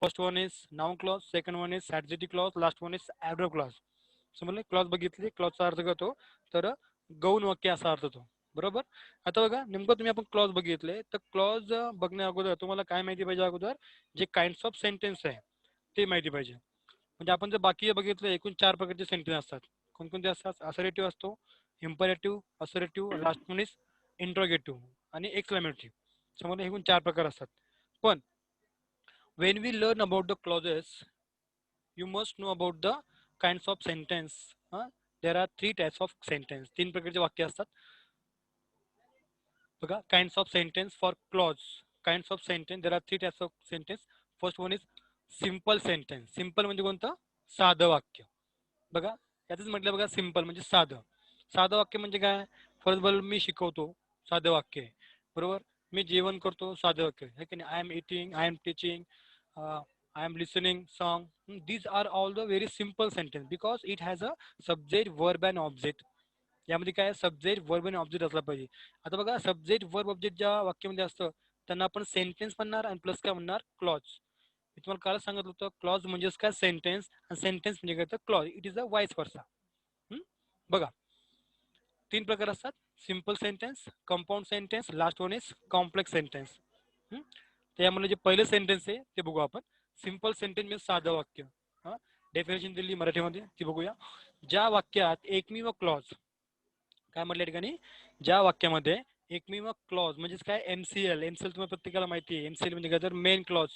First one is noun clause, second one is adjective clause, last one is adverb clause. समजले? Clause बघितली, क्लॉजचा अर्थ करतो तर गौण वाक्य असा अर्थ होतो. बरोबर. आता बघा नेमकं तुम्ही आपण क्लॉज बघितले तर क्लॉज बघण्या अगोदर तुम्हाला काय माहिती पाहिजे? अगोदर जे काइंड्स ऑफ सेंटेन्स आहे ते माहिती पाहिजे. म्हणजे आपण जर बाकी बघितलं एकूण 4 प्रकारचे सेंटेन्स असतात. कोणकोणते असतात? असरेटिव्ह असतो, imperative, assertive, last one is interrogative आणि एक्सक्लेमेटरी. समजले? एकूण 4 प्रकार असतात. पण when we learn about the clauses, you must know about the kinds of sentence. There are three types of sentence. तीन प्रकारचे वाक्य असतात. बघा, kinds of sentence for clause. Kinds of sentence. There are three types of sentence. First one is simple sentence. Simple म्हणजे कोणतं? साधं वाक्य. बघा यातच म्हटलं बघा सिंपल म्हणजे साधं. साधं वाक्य म्हणजे काय? फॉर एक्झाम्पल मी शिकवतो, साधं वाक्य आहे. बरोबर. मी जेवण करतो, साधं वाक्य आहे की नाही. I am eating, I am teaching, I am listening song. These are all the very simple sentence because it has a subject, verb and object. यामध्ये काय सब्जेक्ट, वर्ब आणि ऑब्जेक्ट असला पाहिजे. आता बघा सब्जेक्ट, वर्ब, ऑब्जेक्ट ज्या वाक्यामध्ये असतं त्यांना आपण सेंटेन्स म्हणणार आणि प्लस काय म्हणणार? क्लॉज. मी तुम्हाला काल सांगितलं होतं क्लॉज म्हणजेच काय सेंटेन्स आणि सेंटेन्स म्हणजे काय तर clause. It is a vice versa. बघा तीन प्रकार असतात. Simple sentence, compound sentence, last one is complex sentence. त्यामध्ये जे पहिले सेंटेन्स आहे ते बघू आपण. सिंपल सेंटेन्स म्हणजे साधं वाक्य. डेफिनेशन दिली मराठीमध्ये ती बघूया. ज्या वाक्यात एकमेव क्लॉज, काय म्हटलं ठिकाणी, ज्या वाक्यामध्ये एकमेव क्लॉज म्हणजेच काय एमसीएल. एमसीएल तुम्हाला प्रत्येकाला माहिती आहे. एमसीएल म्हणजे काय तर मेन क्लॉज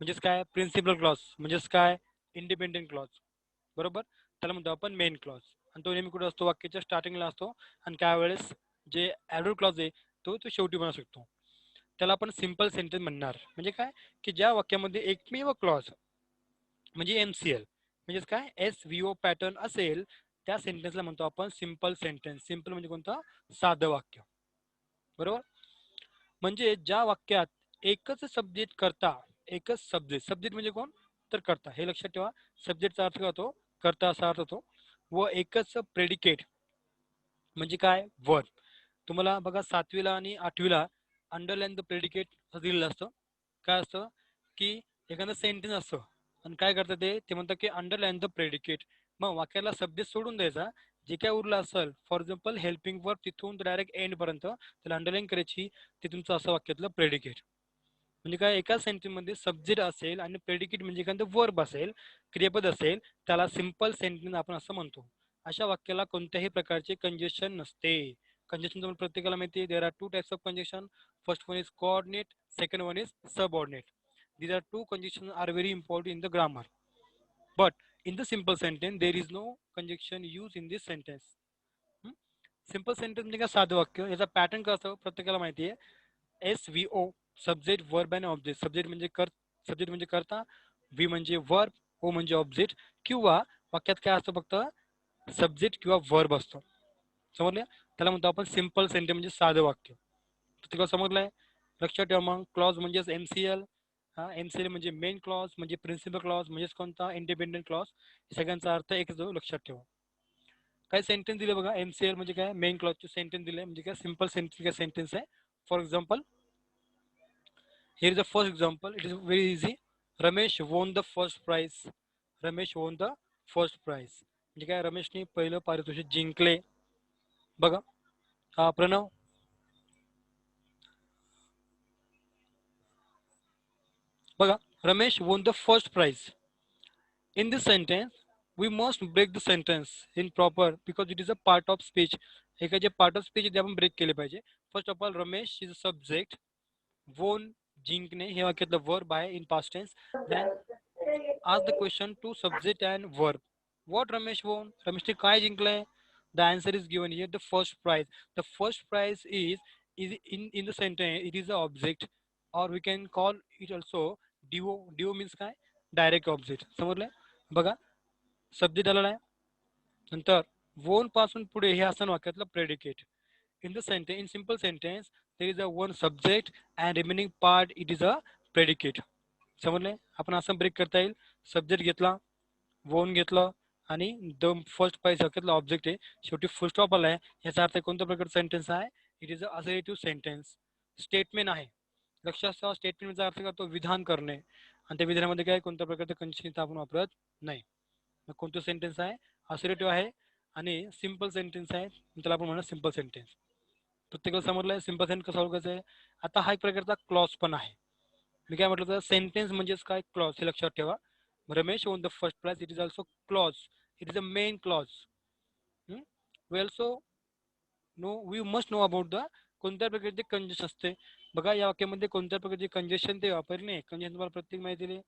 म्हणजेच काय प्रिन्सिपल क्लॉज म्हणजेच काय इंडिपेंडेंट क्लॉज. बरोबर. त्याला म्हणतो आपण मेन क्लॉज. आणि तो नेहमी कुठे असतो? वाक्याच्या स्टार्टिंगला असतो. आणि काय वेळेस जे ॲडवर्ब क्लॉज आहे तो तो शेवटी बनू शकतो. त्याला आपण सिंपल सेंटेन्स म्हणणार. म्हणजे काय की ज्या वाक्यामध्ये एकमेव क्लॉज म्हणजे एमसीएल म्हणजेच काय एसव्हीओ पॅटर्न असेल त्या सेंटेन्सला म्हणतो आपण सिंपल सेंटेन्स. सिंपल म्हणजे कोणतं? साधं वाक्य. बरोबर. म्हणजे ज्या वाक्यात एकच सब्जेक्ट करता, एकच सब्जेक्ट. सब्जेक्ट म्हणजे कोण? तर करता. हे लक्षात ठेवा. सब्जेक्टचा अर्थ काय होतो? करता असा अर्थ होतो. व एकच प्रेडिकेट म्हणजे काय? वर्ब. तुम्हाला बघा 7वीला आणि 8वीला अंडरलाईन द प्रेडिकेट असं दिलेलं असतं. काय असतं की एखादं सेंटेन्स असतं आणि काय करतात ते म्हणतात की अंडरलाईन द प्रेडिकेट. मग वाक्याला सब्जेक्ट सोडून द्यायचा, जे काय उरलं असेल फॉर एक्झाम्पल हेल्पिंग वर्ब तिथून डायरेक्ट एंड पर्यंत त्याला अंडरलाईन करायची. ते तुमचं असं वाक्यातलं प्रेडिकेट. म्हणजे काय एका सेंटेन्समध्ये सब्जेक्ट असेल आणि प्रेडिकेट म्हणजे एखादं वर्ब असेल, क्रियापद असेल, त्याला सिंपल सेंटेन्स आपण असं म्हणतो. अशा वाक्याला कोणत्याही प्रकारचे कंजेशन नसते. कंजेशन तुम्हाला प्रत्येकाला माहिती आहे. There are two types of congestion. First one is coordinate, second one is subordinate. These are two conjunctions are very important in the grammar. But in the simple sentence, there is no conjunction used in this sentence. Simple sentence म्हणजे काय? साधं वाक्य. याचा pattern कसं प्रत्येकाला माहिती आहे. SVO subject, verb and object. Subject म्हणजे सब्जेक्ट म्हणजे करता, व्ही म्हणजे वर्ब, ओ म्हणजे ऑब्जेक्ट. किंवा वाक्यात काय असतं? फक्त सब्जेक्ट किंवा वर्ब असतो. समजले? त्याला म्हणतो आपण सिंपल सेंटेन्स म्हणजे साधं वाक्य. प्रत्येकाला समजलंय? लक्षात ठेवा मग. क्लॉज म्हणजेच एमसीएल. एमसीएल म्हणजे मेन क्लॉज म्हणजे प्रिन्सिपल क्लॉज म्हणजेच कोणता? Independent clause. सगळ्यांचा अर्थ एकच जो लक्षात ठेवा. काय सेंटेन्स दिले बघा. एमसीएल म्हणजे काय? मेन क्लॉजचे सेंटेन्स दिले. म्हणजे काय सिंपल सेंटेन्स काय सेंटेन्स आहे. For example here is the first example. It is very easy. Ramesh won the first prize. Ramesh won the first prize. म्हणजे काय? रमेशने पहिलं पारितोषिक जिंकले. बघा प्रणव. बघा Ramesh won the first prize. In this sentence we must break the sentence in proper because it is a part of speech. हे काय जे पार्ट ऑफ स्पीच ते आपण ब्रेक केले पाहिजे. First of all Ramesh is a subject. Won जिंकणे हे वाक्यातलं वर्ब आहे in past tense. Then ask the question to subject and verb. What Ramesh won? Rameshने काय जिंकलंय? The answer is given here. The first prize. The first prize is in the sentence. It is the object, or we can call it also do. Do means काय? Direct object. समजलंय? बघा subject आलेला आहे. नंतर वोन पासून पुढे हे असं वाक्यातलं predicate. In the sentence, in simple sentence, there is a one subject and remaining part it is a predicate. समजले? आपण असं ब्रेक करता येईल. सब्जेक्ट घेतला, वोन घेतलं आणि द फर्स्ट पाहिजे वाक्यातला ऑब्जेक्ट आहे. शेवटी फुल स्टॉप आला आहे. याचा अर्थ कोणत्या प्रकारचा सेंटेन्स आहे? It is a assertive sentence. Statement आहे. लक्षात ठेवा स्टेटमेंटचा अर्थ करतो विधान करणे. आणि त्या विधानामध्ये काय कोणत्या प्रकारचं कंडिशन आपण वापरत नाही. मग कोणतं सेंटेन्स आहे, असोरेटिव्ह आहे आणि सिम्पल सेंटेन्स आहे, त्याला आपण म्हणा सिम्पल सेंटेन्स. प्रत्येकाला समजलं सिम्पल सेंटेन्स कसं ओळखायचं आहे. आता हा एक प्रकारचा क्लॉज पण आहे. मी काय म्हटलं तर सेंटेन्स म्हणजेच काय, क्लॉज हे लक्षात ठेवा. Ramesh won the first prize, it is also clause, it is a main clause. We also know, we must know about the कोणत्या प्रकारचे कंजेशन असते. बघा या वाक्यामध्ये कोणत्या प्रकारचे कंजेशन ते वापरणे. कंजेशन तुम्हाला प्रत्येक माहिती आहे.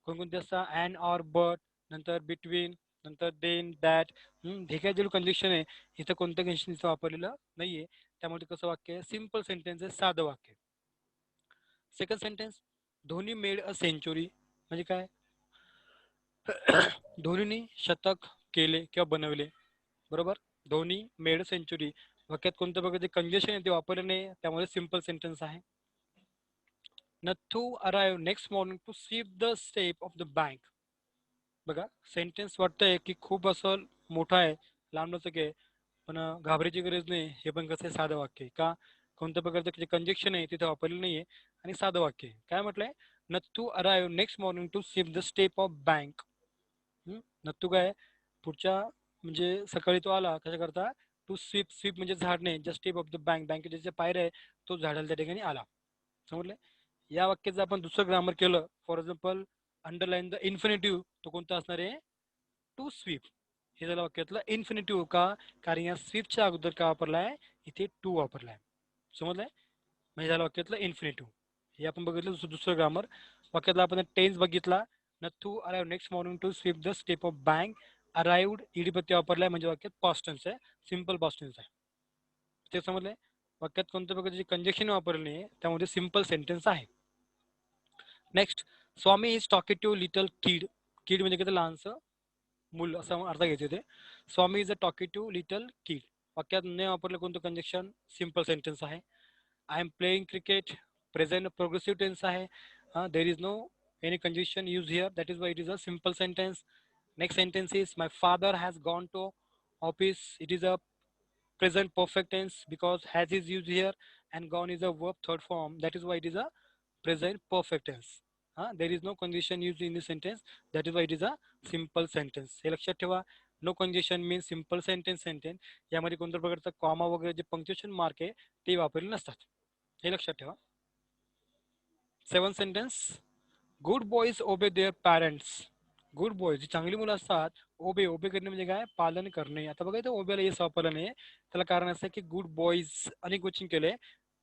कोणकोणते असतात, अँड ऑर बट, नंतर बिटवीन, नंतर देन दॅट. हे काय जे कंजेशन आहे इथं कोणत्या कंजेशन इथं वापरलेलं नाहीये. त्यामुळे कसं वाक्य आहे, सिम्पल सेंटेन्स आहे, साधं वाक्य. Second sentence, Dhoni made a century म्हणजे काय, धोनीने शतक केले किंवा बनवले. बरोबर, धोनी मेड सेंचुरी. वाक्यात कोणत्या प्रकारचे कंजेशन आहे ते वापरले नाही, त्यामुळे सिम्पल सेंटेन्स आहे. Nathu arrive next morning to sweep the step of the bank. बघा सेंटेन्स वाटतंय की खूप असं मोठा आहे, लांब लचक आहे, पण घाबरायची गरज नाही. हे पण कसं आहे, साधं वाक्य आहे. का, कोणत्या प्रकारचं जे कंजेक्शन आहे तिथे वापरलेलं नाहीये आणि साधं वाक्य आहे. काय म्हटलंय, Nathu arrive next morning to sweep the step of bank. Nattu काय, पुढच्या म्हणजे सकाळी तो आला कशा करता, टू स्वीप, स्वीप म्हणजे झाडणे, just step of the bank, बँकेच्या जे पायऱ्या आहे तो झाडाला त्या ठिकाणी आला. समजले. या वाक्याचं आपण दुसरं ग्रामर केलं, for example underline the infinitive, तो कोणता असणार आहे, टू स्वीप. हे झालं वाक्यातलं इन्फिनिटिव्ह. का, कारण या स्वीपच्या अगोदर का वापरलाय, इथे टू वापरलाय. समजलंय, म्हणजे झालं वाक्यातलं इन्फिनिटिव्ह. हे आपण बघितलं दुसरं ग्रामर. वाक्यातला आपण टेन्स बघितला, Nathu arrive next morning to sweep the step of bank. Arrived ED प्रत्यय वापरलाय म्हणजे वाक्यात पास्ट टेन्स आहे, सिम्पल पास्ट टेन्स आहे. ते समजलंय. वाक्यात कोणत्या प्रकारचे कंजेक्शन वापरले नाही, त्यामध्ये सिम्पल सेंटेन्स आहे. Next, Swami is talking to little kid. Kid म्हणजे किती, लहानसं मूल असं अर्थ घ्यायचे ते. Swami is a talking to little kid. वाक्यात न वापरलं कोणतं कंजेक्शन, सिम्पल सेंटेन्स आहे. I am playing cricket, present progressive tense आहे. There is no any conjunction use here, that is why it is a simple sentence. Next sentence is my father has gone to office, it is a present perfect tense because has is used here, and gone is a verb third form, that is why it is a present perfect tense. There is no condition used in this sentence, that is why it is a simple sentence. हे लक्षात ठेवा. No condition means simple sentence. यामध्ये कोणत्या प्रकारचा comma वगैरे जे punctuation mark आहे ते वापरले नसतात, हे लक्षात ठेवा. Seven sentence, good boys obey their parents. Good boys, जी चांगली मुलं असतात, ओबे, ओबे करणे म्हणजे काय, पालन करणे. आता बघा इथं ओबेला येस वापरलं नाही, त्याला कारण असं की गुड बॉईज अनेक वचन केले,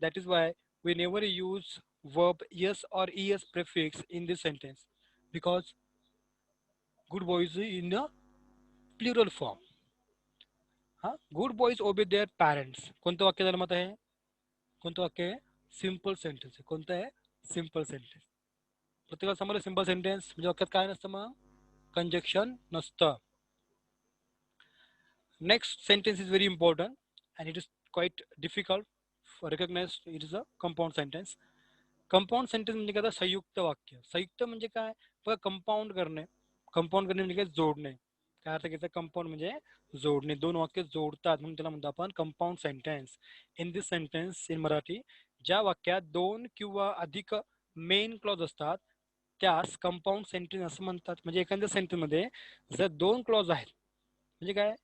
that is why we never use verb yes or es prefix in this sentence, because good boys in the plural form. Good boys obey their parents, कोणतं वाक्य झालं मत आहे, कोणतं वाक्य आहे, सिम्पल सेंटेन्स आहे. कोणतं आहे, सिम्पल सेंटेन्स. प्रत्येकाला समजलं सिम्पल सेंटेन्स म्हणजे वाक्यात काय नसतं, मग कंजक्शन नसतं. Next sentence is very important and it is quite difficult for recognize. It is a compound sentence. Compound sentence म्हणजे काय, संयुक्त वाक्य. संयुक्त म्हणजे काय, बघा कंपाऊंड करणे. कंपाऊंड करणे म्हणजे काय, जोडणे. काय अर्थ घ्यायचा, कंपाऊंड म्हणजे जोडणे, दोन वाक्य जोडतात म्हणून त्याला म्हणतो आपण compound sentence. In this sentence in Marathi, ज्या वाक्यात दोन किंवा अधिक मेन क्लॉज असतात त्यास कंपाऊंड सेंटेन्स असं म्हणतात. म्हणजे एखाद्या सेंटेन्स मध्ये जर दोन क्लॉज आहेत, म्हणजे काय,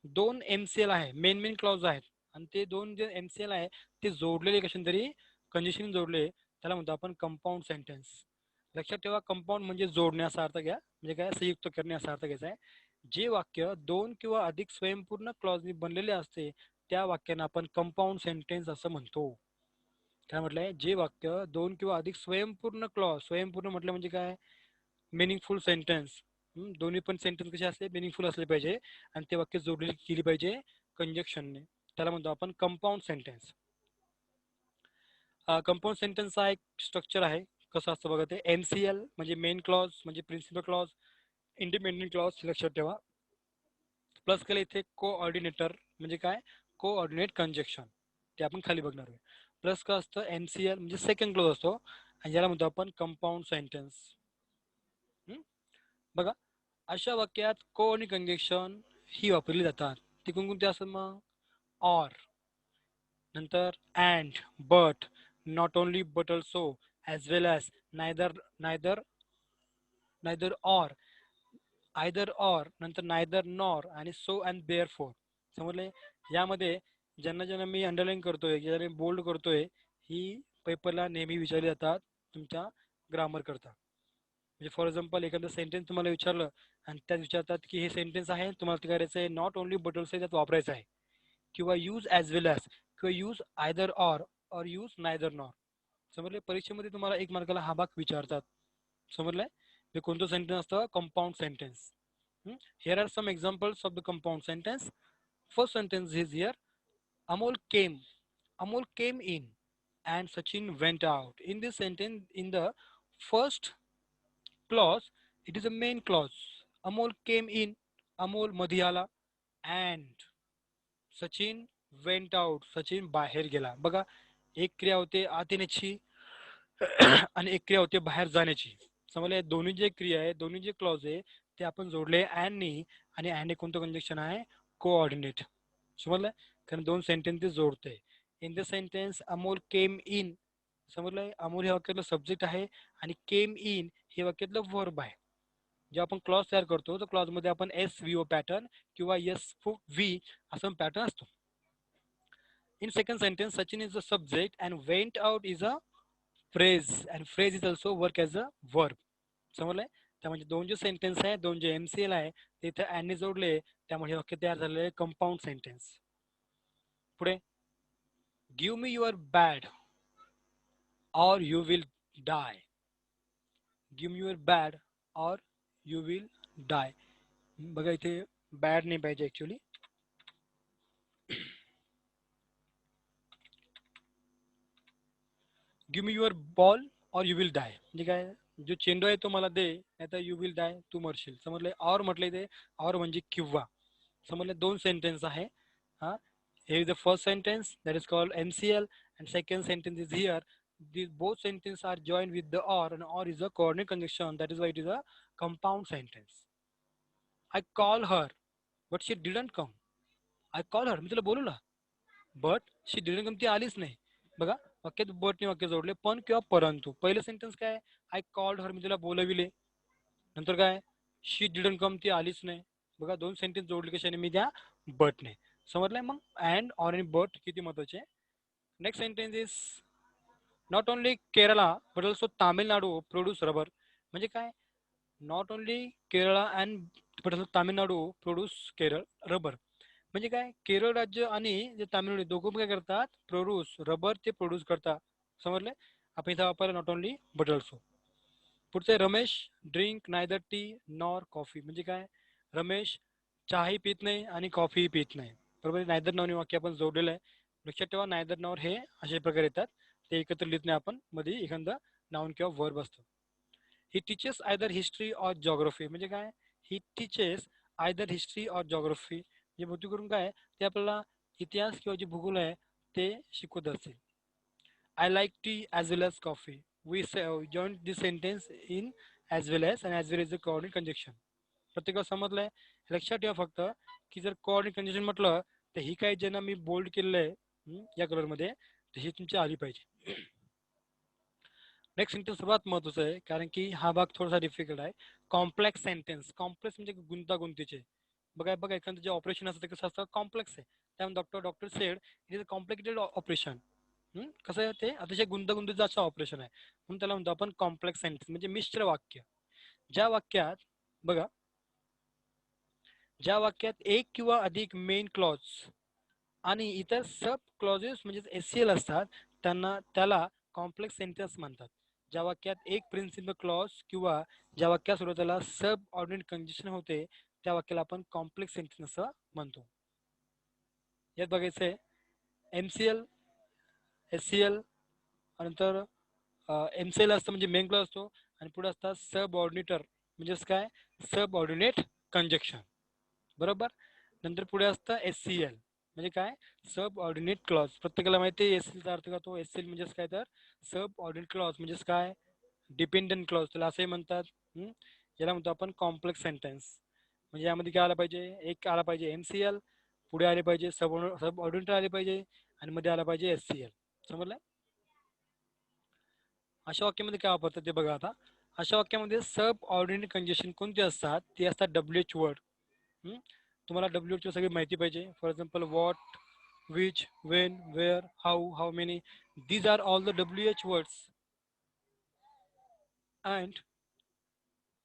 दोन एमसीएल आहे, मेन मेन क्लॉज आहेत, आणि ते दोन जे एमसीएल आहे ते जोडलेले कशाने तरी कंडिशन जोडले, त्याला म्हणतो आपण कंपाऊंड सेंटेन्स. लक्षात ठेवा, कंपाऊंड म्हणजे जोडणे असा अर्थ घ्या, म्हणजे काय, संयुक्त करणे असा अर्थ घ्यायचा आहे. जे वाक्य दोन किंवा अधिक स्वयंपूर्ण क्लॉजनी बनलेले असते त्या वाक्यांना आपण कंपाऊंड सेंटेन्स असं म्हणतो. काय म्हटलंय, जे वाक्य दोन किंवा अधिक स्वयंपूर्ण क्लॉज, स्वयंपूर्ण म्हटलं म्हणजे काय, मिनिंगफुल सेंटेन्स. दोन्ही पण सेंटेन्स कसे असले, मिनिंगफुल असले पाहिजे आणि ते वाक्य जोडलेली केली पाहिजे कंजक्शनने, त्याला म्हणतो आपण कंपाऊंड सेंटेन्स. कंपाऊंड सेंटेन्सचा एक स्ट्रक्चर आहे, कसं असतं बघा ते. एमसीएल म्हणजे मेन क्लॉज म्हणजे प्रिन्सिपल क्लॉज, इंडिपेंडेंट क्लॉज लक्षात ठेवा. प्लस केलं इथे कोऑर्डिनेटर म्हणजे काय, कोऑर्डिनेट कंजक्शन, ते आपण खाली बघणार आहे. प्लस काय असतं, एमसीएल म्हणजे सेकंड क्लॉज असतो, आणि याला म्हणतो आपण कंपाऊंड सेंटेन्स. बघा अशा वाक्यात को आणि कंजक्शन ही वापरली जातात. ती कोणकोणती असतात मग, ऑर, नंतर and, but, not only but also, as well as, neither, neither neither or, either or, नंतर नायदर नॉर आणि सो अँड देअर फोर. समजले? यामध्ये ज्यांना ज्यांना मी अंडरलाईन करतोय, ज्यांना बोल्ड करतोय, ही पेपरला नेहमी विचारली जातात तुमच्या ग्रामर करता. म्हणजे फॉर एक्झाम्पल एखादं सेंटेन्स तुम्हाला विचारलं आणि त्यात विचारतात की हे सेंटेन्स आहे, तुम्हाला ते करायचं आहे नॉट ओन्ली बट ऑल्सो त्यात वापरायचं आहे, किंवा यूज ॲज वेल ॲज, किंवा use either or use neither nor. समजले? परीक्षेमध्ये तुम्हाला एक मार्काला हा भाग विचारतात. समजलंय? हे कोणतं सेंटेन्स असतं? Compound sentence. Here are some examples of the compound sentence. First sentence is here. Amol came. Amol came in and Sachin went out. In this sentence, in the first clause, it is a main clause. Amol came in. Amol मध्ये आला and Sachin went out. Sachin बाहेर गेला. बघा, एक क्रिया होते आत येण्याची आणि एक क्रिया होते बाहेर जाण्याची. समजले? दोन्ही जे क्रिया आहे, दोन्ही जे क्लॉज आहे, ते आपण जोडले अँडनी, आणि अँड कोणतं कंजक्शन आहे? कोऑर्डिनेट. समजलं? कारण दोन सेंटेन्सेस जोडते. In the sentence Amol came in. समजलंय? अमोल हे वाक्यातलं सब्जेक्ट आहे आणि केम इन हे वाक्यातलं वर्ब आहे. जेव्हा आपण क्लॉज तयार करतो तर क्लॉजमध्ये आपण एस व्ही ओ पॅटर्न किंवा एस व्ही असं पॅटर्न असतो. In second sentence Sachin is the subject and went out is a phrase, and phrase is also work as a verb. समजलंय? त्यामध्ये दोन जे सेंटेन्स आहे, दोन जे एमसीएल आहे, ते इथे अँडने जोडले, त्यामुळे हे वाक्य तयार झालेलं आहे कंपाऊंड सेंटेन्स. पुढे, give me your bad or you will die. Give me your bad or you will die. बघा इथे बॅड नाही पाहिजे actually. Give me your ball or you will die म्हणजे काय? जो चेंडू आहे तो मला दे, नाही तर यू विल डाय, तू मरशील. समजले? और म्हटलं इथे, और म्हणजे किंवा. समजले? दोन सेंटेन्स आहे. हा, here is the first sentence that is called MCL, and second sentence is here. These both sentences are joined with the or, and or is a coordinate conjunction. That is why it is a compound sentence. I call her, but she didn't come. I call her, मी तिला बोलवलं, but she didn't come, ती आलीच नाही. बघा, वाक्यात but ने वाक्य जोडले, पण किंवा परंतु. पहिलं सेंटेन्स काय? आय कॉल्ड हर, मी तिला बोलविले. नंतर काय? शी डिडंट कम, ती आलीच नाही. बघा, दोन सेंटेन्स जोडले कशाने? मी त्या बटने. समजलंय? मग अँड ऑर आणि बट किती महत्वाचे. Next sentence is not only Kerala but also Tamil Nadu produce rubber. म्हणजे काय? Not only Kerala and but also Tamil Nadu produce Kerala rubber. म्हणजे काय? केरळ राज्य आणि जे तामिळनाडू दोघं काय करतात? प्रोड्यूस रबर, ते प्रोड्यूस करतात. समजले? आपण इथं वापरलं नॉट ओनली बट ऑल्सो. पुढचे, Ramesh drink neither tea nor coffee. म्हणजे काय? रमेश चहाही पित नाही आणि कॉफीही पित नाही. बरोबर? नायदर नॉर वाक्य आपण जोडलेलं आहे. लक्षात ठेवा, नायदर नॉर हे अशा प्रकारे येतात, ते एकत्र लिहित नाही आपण, मध्ये एखादा नाउन किंवा वर्ब असतो. He teaches either history or geography. म्हणजे काय? He teaches either history or geography म्हणजे बहुतेक करून काय, ते आपल्याला इतिहास किंवा जे भूगोल आहे ते शिकवत असते. I like tea as well as coffee. We join this sentence in as well as, and as well as the coordinate conjunction. प्रत्येकाला समजलंय? लक्षात ठेवा फक्त की जर कोऑर्डिनेट कंडिशन म्हटलं तर ही काही ज्यांना मी बोल्ड केलेलं आहे या कलर मध्ये, तर ही तुमची आली पाहिजे. नेक्स्ट सेंटेन्स सर्वात महत्वाचं आहे, कारण की हा भाग थोडासा डिफिकल्ट आहे. Complex sentence. कॉम्प्लेक्स म्हणजे गुंतागुंतीचे. बघा बघा, एखादं जे ऑपरेशन असतं ते कसं असतं? कॉम्प्लेक्स आहे. त्यामुळे doctor sed it is a complicated operation. कसं आहे? ते अतिशय गुंतागुंतीचं असं ऑपरेशन आहे, म्हणून त्याला म्हणतो आपण कॉम्प्लेक्स सेंटेन्स. म्हणजे मिश्र वाक्य. ज्या वाक्यात, बघा, ज्या वाक्यात एक किंवा अधिक मेन क्लॉज आणि इतर सब क्लॉजेस म्हणजे एससीएल असतात, त्याला कॉम्प्लेक्स सेंटेन्स म्हणतात. ज्या वाक्यात एक प्रिन्सिपल क्लॉज किंवा ज्या वाक्यात सुरुवातीला सब ऑर्डिनेट कंडिशन होते, त्या वाक्याला आपण कॉम्प्लेक्स सेंटेन्स असं म्हणतो. यात बघायचंय एमसीएल, एससीएल, नंतर एमसीएल असतं म्हणजे मेन क्लॉज असतो, आणि पुढे असतात सब ऑर्डिनेटर म्हणजेच काय? सब ऑर्डिनेट कंजक्शन. बरोबर? नंतर पुढे असतं एससीएल म्हणजे काय? सब ऑर्डिनेट क्लॉज. प्रत्येकाला माहिती आहे एससीएलचा अर्थ का? तो एससीएल म्हणजेच काय? तर सब ऑर्डिनेट क्लॉज म्हणजेच काय? डिपेंडंट क्लॉज, त्याला असंही म्हणतात. याला म्हणतो आपण कॉम्प्लेक्स सेंटेन्स. म्हणजे यामध्ये काय आलं पाहिजे? एक आला पाहिजे एमसीएल, पुढे आले पाहिजे सब ऑर्डिनेटर आले पाहिजे, आणि मध्ये आला पाहिजे एससीएल. समजलं? अशा वाक्यामध्ये काय वापरतात ते बघा आता. अशा वाक्यामध्ये सब ऑर्डिनरी कंजेशन कोणते असतात ते असतात WH वर्ड. तुम्हाला WH सगळी माहिती पाहिजे. For example what, which, when, where, how many, these are all the WH words. And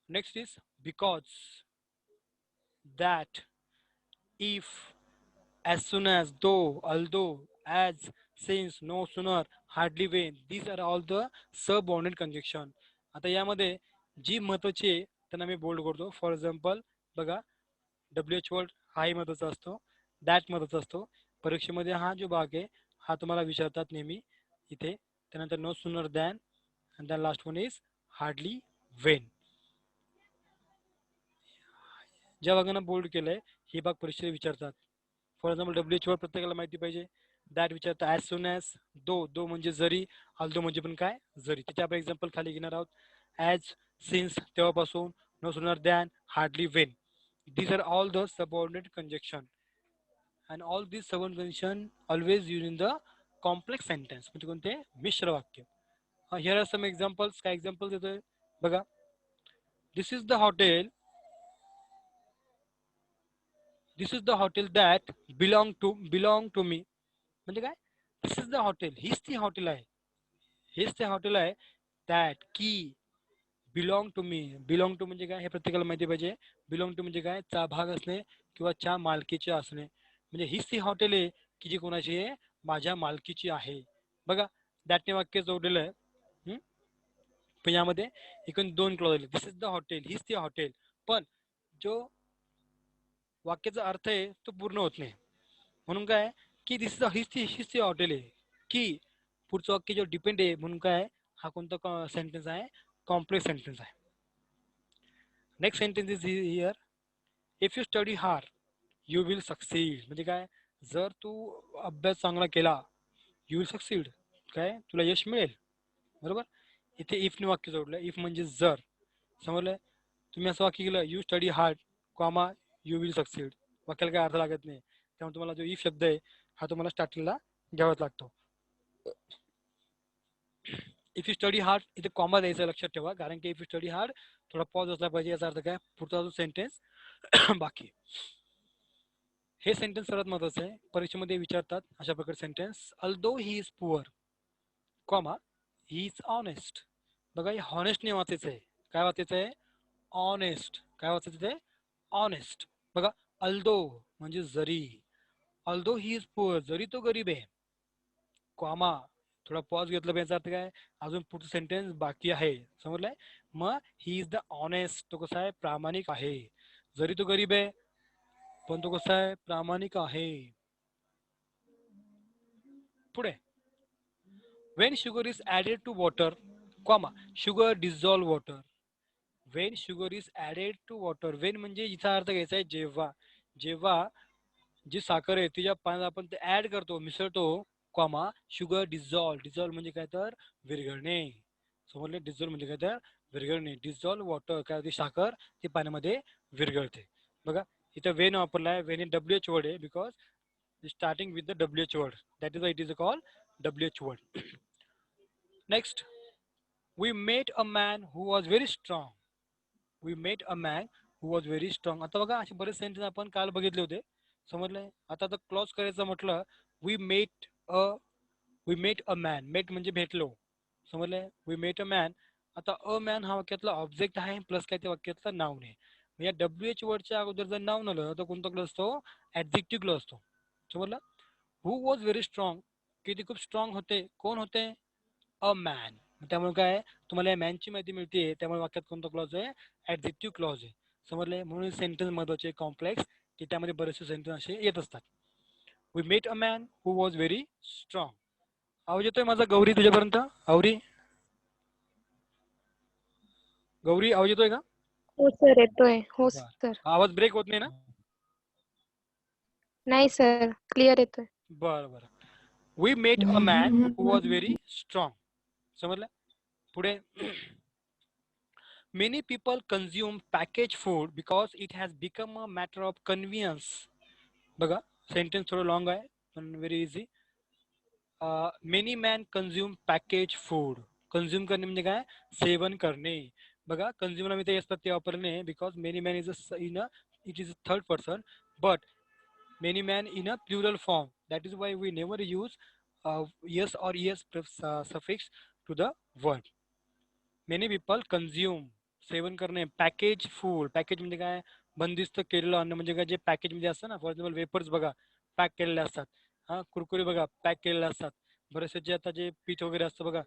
next is because, that, if, as soon as, though, although, as, since, no sooner, hardly, when, these are all the subordinate conjunction. आता यामध्ये जी महत्वाची आहे त्यांना मी bold करतो. For example बघा, WH word हाही महत्वाचा असतो, दॅट महत्वाचा असतो. परीक्षेमध्ये हा जो भाग आहे हा तुम्हाला विचारतात नेहमी इथे. त्यानंतर no sooner than, and then last one is hardly when. ज्या भागांना बोल्ड केलंय हे भाग परीक्षेत विचारतात. फॉर एक्झाम्पल WH वर्ड प्रत्येकाला माहिती पाहिजे. दॅट विचारतात ॲज सून ॲज, दो म्हणजे जरी, आल्दो म्हणजे पण काय जरी. त्याचे आपण एक्झाम्पल खाली घेणार आहोत. ॲज, सिन्स तेव्हापासून, no sooner than, hardly when. These are all the subordinate conjunction, and all these subordinate conjunction always used in the complex sentence. म्हणजे कोणते मिश्र वाक्य. Here are some examples. काय एक्झाम्पल्स येतोय बघा. This is the hotel. This is the hotel that belong to me. म्हणजे काय? This is the hotel. हीच ती हॉटेल आहे. हेच ते हॉटेल आहे. That key belong to me. Belong to म्हणजे काय हे प्रत्येकाला माहिती पाहिजे. बिलॉंग टू म्हणजे काय, चा भाग असणे किंवा च्या मालकीचे असणे. म्हणजे हीच ती हॉटेल आहे की जी कोणाची आहे, माझ्या मालकीची आहे. बघा, दॅटने वाक्य जोडलेलं आहे. पण यामध्ये एकूण 2 क्लॉज आले. दिस इज द हॉटेल, हीच ती हॉटेल. पण जो वाक्याचा अर्थ आहे तो पूर्ण होत नाही. म्हणून काय की दिस इज हीच ती हॉटेल आहे की पुढचं वाक्य जो डिपेंड आहे. म्हणून काय हा कोणता सेंटेन्स आहे, कॉम्प्लेक्स सेंटेन्स आहे. Next sentence is here, if you study hard you will succeed. म्हणजे काय, जर तू अभ्यास चांगला केला यू विल सक्सीड, काय तुला यश मिळेल. बरोबर. इथे इफने वाक्य जोडलं. इफ म्हणजे जर, समजलं. तुम्ही असं वाक्य केलं you study hard comma you will succeed, वाक्याला काय अर्थ लागत नाही. त्यामुळे तुम्हाला जो इफ शब्द आहे हा तुम्हाला स्टार्टिंगला घ्यावाच लागतो. इफ यू स्टडी हार्ड इथे कॉमा द्यायचं लक्षात ठेवा, कारण की इफ यू स्टडी हार्ड थोडा पॉज असला पाहिजे. याचा अर्थ काय, पुढचा जो सेंटेन्स बाकी. हे सेंटेन्स सर्वात महत्वाचं आहे. परीक्षेमध्ये विचारतात अशा प्रकारे sentence. Although he is poor comma he is honest. बघा, हे हॉनेस्ट नाही वाचायचं आहे. काय वाचायचं आहे, ऑनेस्ट. काय वाचायचं ते, ऑनेस्ट. बघा, अल्दो म्हणजे जरी, अल्दो ही इज पुअर जरी तो गरीब आहे, कॉमा थोडा पॉज घेतला पाहिजे. अर्थ काय, अजून पुढचं सेंटेन्स बाकी आहे. समजलंय. मग ही इज द ऑनेस्ट, तो कसा आहे, प्रामाणिक आहे. जरी तो गरीब आहे पण तो कसा आहे, प्रामाणिक आहे. पुढे, when sugar is added to water comma sugar dissolve water. When sugar is added to water. When म्हणजे इथं अर्थ घ्यायचा आहे जेव्हा. जेव्हा जी साखर आहे तिच्या पाण्यात आपण ते ऍड करतो, मिसळतो, कॉमा शुगर डिझॉल्व. डिझॉल्व म्हणजे काय तर विरघळणे. समजले. डिझॉल्व म्हणजे काय तर विरघळणे. डिझॉल्व वॉटर काय होते, साखर ती पाण्यामध्ये विरघळते. बघा, इथं वेन वापरला आहे. वेन WH वर्ड आहे because starting with the WH word, that is it is call WH word. Next, we met a man who was very strong. We met a man who was very strong. आता बघा, असे बरेच sentence आपण काल बघितले होते. समजलंय. आता clause करायचं म्हटलं, we met a man. Met म्हणजे भेटलो. समजलंय. We met a man. आता अ मॅन हा वाक्यातला ऑब्जेक्ट आहे प्लस काय ते वाक्यातलं नाऊन आहे. या WH वर्डच्या अगोदर जर नाऊन आलं तर कोणता क्लॉज असतो, ऍडजेक्टिव्ह क्लॉज असतो. समजलं. हु वॉज व्हेरी स्ट्रॉंग, किती खूप स्ट्रॉंग होते. कोण होते, अ मॅन. त्यामुळे काय तुम्हाला या मॅनची माहिती मिळते. त्यामुळे वाक्यात कोणता क्लॉज आहे, ऍडजेक्टिव्ह क्लॉज आहे. समजले. म्हणून सेंटेन्स महत्वाचे, कॉम्प्लेक्स, की त्यामध्ये बरेचसे सेंटेन्स असे येत असतात. We met a man who was very strong. आवाज येतोय माझा गौरी तुझ्यापर्यंत. गौरी आवाज येतोय का. हो सर येतोय. हो बर, सर. आवाज ब्रेक होत नाही ना. नाही सर, क्लिअर येतोय. बरं बरं. We met a man who was very strong. समजलं. पुढे, many people consume packaged food because it has become a matter of convenience. बघा, सेंटेन्स थोडं लॉंग आहे पण very easy. Many man consume package food. Consume करणे म्हणजे काय, सेवन करणे. बघा कंझ्युमर मी ते येस प्रत्यय वापरले because many man is in a it is a third person but many man in a plural form. That is why we never use yes or yes suffix to the word. Many people consume सेवन करणे package food package म्हणजे काय बंदिस्त केलेलं अन्न म्हणजे काय जे package मध्ये असतं ना फॉर एक्झाम्पल वेपर्स बघा पॅक केलेले असतात हा कुरकुरे बघा पॅक केलेले असतात बरेचसे जे आता जे पीठ वगैरे असतं बघा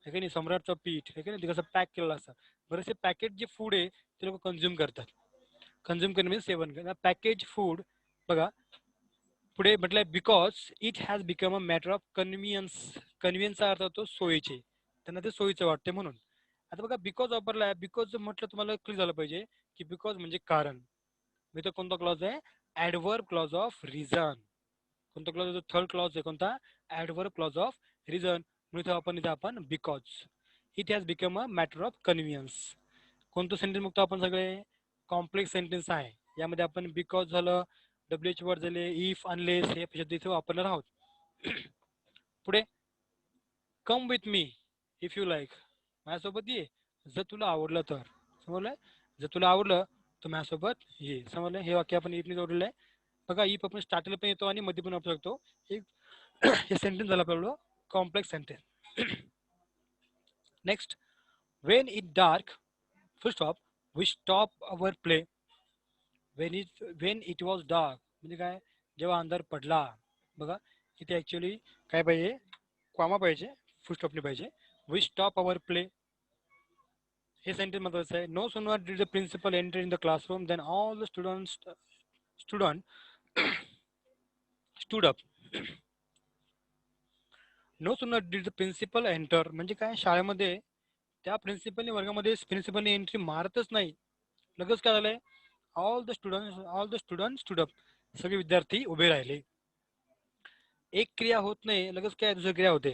हे की नाही सम्राटचं पीठ हे की नाही ते कसं पॅक केलेलं असतं बरेचसे पॅकेज जे फूड आहे ते लोक कन्झ्युम करतात कन्झ्युम करणे म्हणजे सेवन करणं पॅकेज फूड बघा पुढे म्हटलंय because it has become a matter of convenience कन्व्हिनियन्सचा अर्थ होतो सोयीचे त्यांना ते सोयीचं वाटते म्हणून आता बघा बिकॉज वापरलाय बिकॉज म्हटलं तुम्हाला क्लिक झालं पाहिजे की बिकॉज म्हणजे कारण मी तर कोणता क्लॉज आहे ऍडवर्ब क्लॉज ऑफ रिझन कोणता क्लॉज आहे थर्ड क्लॉज आहे कोणता ऍडवर्ब क्लॉज ऑफ रिझन म्हणून इथे आपण because it has become a matter of convenience कोणतं सेंटेन्स बघतो आपण सगळे कॉम्प्लेक्स सेंटेन्स आहे यामध्ये आपण बिकॉज झालं डब्ल्यूएच वर्ड झाले इफ अनलेस हे शब्द इथे वापरणार आहोत पुढे come with me if you like माझ्यासोबत ये जर तुला आवडलं तर समजलं जर तुला आवडलं तर माझ्यासोबत ये समजलं हे वाक्य आपण इफने जोडलेलं आहे बघा इफ आपण स्टार्टला पण येतो आणि मध्ये पण वापरू शकतो एक हे सेंटेन्स झालं आपल्याला complex sentence next when it dark full stop we stop our play when it was dark म्हणजे काय जेव्हा अंधार पडला बघा इथे ऍक्च्युली काय पाहिजे कॉमा पाहिजे फुल स्टॉप नाही पाहिजे वी स्टॉप अवर प्ले हे सेंटेन्स महत्वाचं आहे no sooner did the principal enter in the classroom then all the student stood up no sooner did the principal enter म्हणजे काय शाळेमध्ये त्या प्रिन्सिपलने वर्गामध्ये प्रिन्सिपलने एंट्री मारतच नाही लगेच काय झालंय all the student stood up सगळे विद्यार्थी उभे राहिले एक क्रिया होत नाही लगेच काय दुसरी क्रिया होते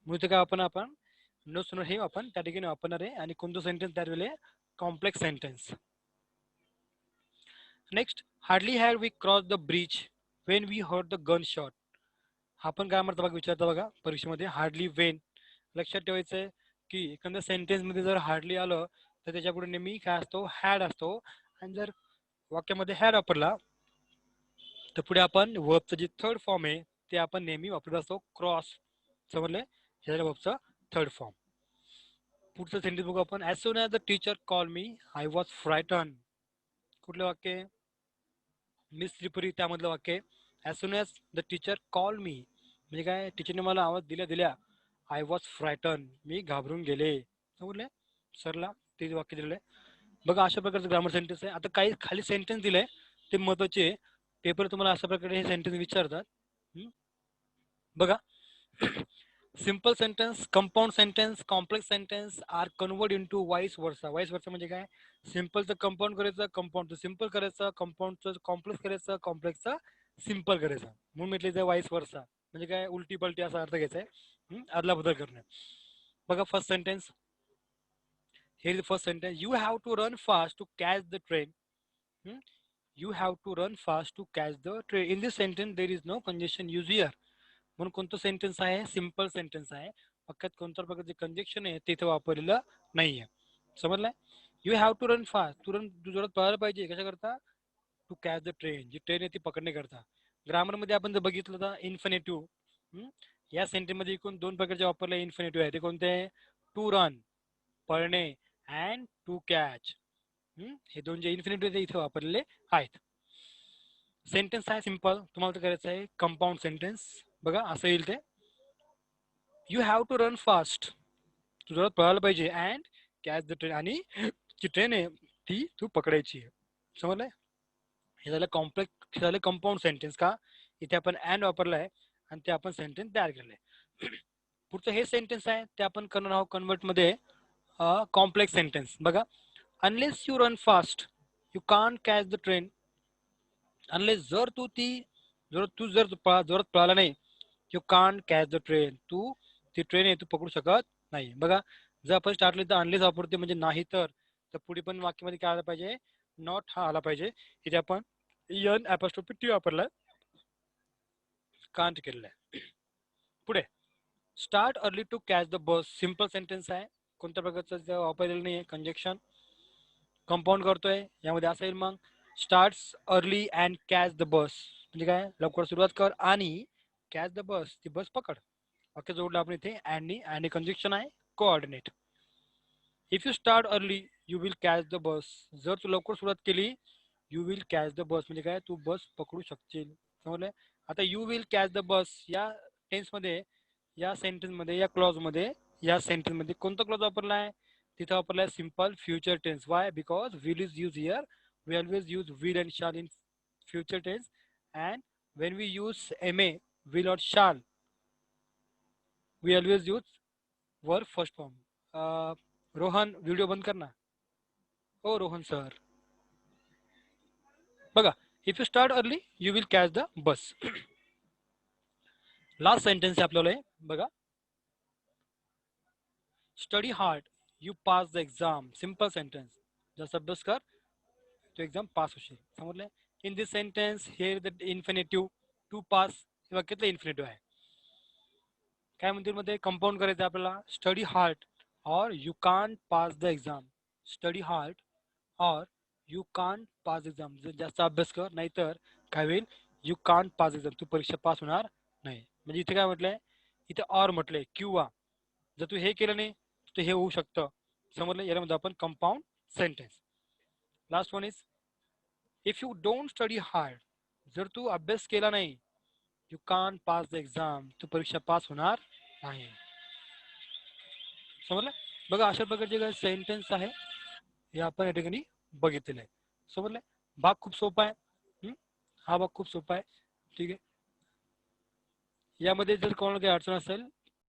म्हणून काय आपण न सुनर हे आपण त्या ठिकाणी वापरणार आहे आणि कोणतं सेंटेन्स त्यात वेळे complex sentence next hardly had we cross the bridge when we heard the gun shot आपण काय म्हणतो बघा विचारता बघा परीक्षेमध्ये हार्डली वेन लक्षात ठेवायचं आहे की एखाद्या सेंटेन्स मध्ये जर हार्डली आलं तर त्याच्यापुढे नेहमी काय असतो हॅड असतो आणि जर वाक्यामध्ये हॅड वापरला तर पुढे आपण वर्बचं जे थर्ड फॉर्म आहे ते आपण नेहमी वापरत असतो क्रॉस समजले हे झालं वर्बचं थर्ड फॉर्म पुढचं सेंटेन्स बघू आपण as soon as the teacher call me I was frightened कुठलं वाक्य मिस त्रिपुरी त्यामधलं वाक्य as soon as the teacher call मी म्हणजे काय टीचरने मला आवाज दिल्या आय वॉज फ्रायटन मी घाबरून गेले समजले सरला ते वाक्य दिलेलं आहे बघा अशा प्रकारचं ग्रामर सेंटेन्स आहे आता काही खाली सेंटेन्स दिलंय ते महत्वाचे पेपर तुम्हाला अशा प्रकारे हे सेंटेन्स विचारतात बघा simple sentence compound sentence complex sentence are convert into vice versa म्हणजे काय सिंपलचं कंपाऊंड करायचं कंपाऊंडचं सिंपल करायचं कंपाऊंडचं कॉम्प्लेक्स करायचं कॉम्प्लेक्सचं सिंपल करायचं म्हणून म्हटलं वाईस वर्सा म्हणजे काय उलटी पलटी असा अर्थ घ्यायचा आहे आदला बदल करणे बघा first sentence here is the first sentence you have to run fast to catch the train you have to run fast to catch the train in this sentence there is no conjunction used here म्हणून कोणतं sentence आहे simple sentence आहे वाक्यात कोणत्या प्रकारचे conjunction आहे तिथे वापरलेलं नाहीये समजलंय you have to run fast तू जोरात पळायला पाहिजे कशा करता टू कॅच द ट्रेन जी ट्रेन आहे ती पकडणे करता ग्रामर मध्ये आपण जर बघितलं तर इन्फिनेटिव्ह या सेंटेन्स मध्ये एकूण दोन प्रकारचे वापरले इन्फिनेटिव्ह आहे ते कोणते टू रन पळणे अँड टू कॅच हे दोन जे इन्फिनेटिव्ह इथे वापरलेले आहेत सेंटेन्स आहे सिंपल तुम्हाला करायचं आहे कंपाऊंड सेंटेन्स बघा असं येईल ते you have to run fast तू जरा पळायला पाहिजे अँड कॅच द ट्रेन आणि जी ट्रेन आहे ती तू पकडायची आहे समजलंय हे झालं कॉम्प्लेक्स हे झालं कंपाऊंड सेंटेन्स का इथे आपण अँड वापरलाय आणि ते आपण सेंटेन्स तयार केलंय पुढचं हे सेंटेन्स आहे ते आपण करणार आहोत कन्वर्ट मध्ये कॉम्प्लेक्स सेंटेन्स बघा unless you run fast you can't catch the train unless जर तू जर जोरात पळाला नाही you can't catch the train तू ती ट्रेन आहे तू पकडू शकत नाही बघा जर आपण स्टार्टला तर अनलेस वापरते म्हणजे नाही तर पुढे पण वाक्यामध्ये काय आलं पाहिजे नॉट हा आला पाहिजे इथे आपण एन ॲपॉस्ट्रोफी टी वापरलाय कांट केलेलं आहे पुढे start early to catch the bus simple sentence आहे कोणत्या प्रकारचं वापरलेलं नाहीये कंजक्शन. कंपाऊंड करतोय यामध्ये असं येईल मग starts early and catch the बस म्हणजे काय लवकर सुरुवात कर आणि कॅच द बस ती बस पकड. वाक्य जोडलं आपण इथे आणि कंजक्शन आहे coordinate. If you start early you will catch the बस. जर तू लवकर सुरुवात केली यू विल कॅच द बस म्हणजे काय तू बस पकडू शकशील. समजलंय. आता यू विल कॅच द बस या टेन्समध्ये या सेंटेन्समध्ये या क्लॉजमध्ये या सेंटेन्समध्ये कोणता क्लॉज वापरला आहे तिथं वापरलाय simple future tense. Why because will is use here. We always use will and shall in future tense and when we use am a will और shall we always use verb first form. Rohan video बंद कर ना. हो Rohan sir. बघा if you start early you will catch the bus. Last sentence आहे आपल्याला बघा study hard you pass the exam. Simple sentence. जसं अभ्यास कर तो एक्झाम पास होशील. समजलं. In this sentence here the infinitive to pass हे वाक्यातलं इन्फिनेटिव्ह आहे. काय म्हणते मध्ये कंपाऊंड करायचं आपल्याला स्टडी हार्ड और you can't pass the exam. Study hard और यू कांट पास एक्झाम. जास्त अभ्यास कर नाहीतर काय होईल यू कांट पास एक्झाम तू परीक्षा पास होणार नाही. म्हणजे इथे काय म्हटलंय इथे और म्हटलंय किंवा जर तू हे केलं नाही तर हे होऊ शकतं. समजलं. यामध्ये आपण compound sentence. Last one is if you don't study hard. जर तू अभ्यास केला नाही you can't pass the exam तू परीक्षा पास होणार नाही. समजलं. बघा अशा प्रकारचे काय सेंटेन्स आहे हे आपण या ठिकाणी बघितलेलं आहे. समजलं. भाग खूप सोपा आहे. हा भाग खूप सोपा आहे. ठीक आहे. यामध्ये जर कोणाला काही अडचण असेल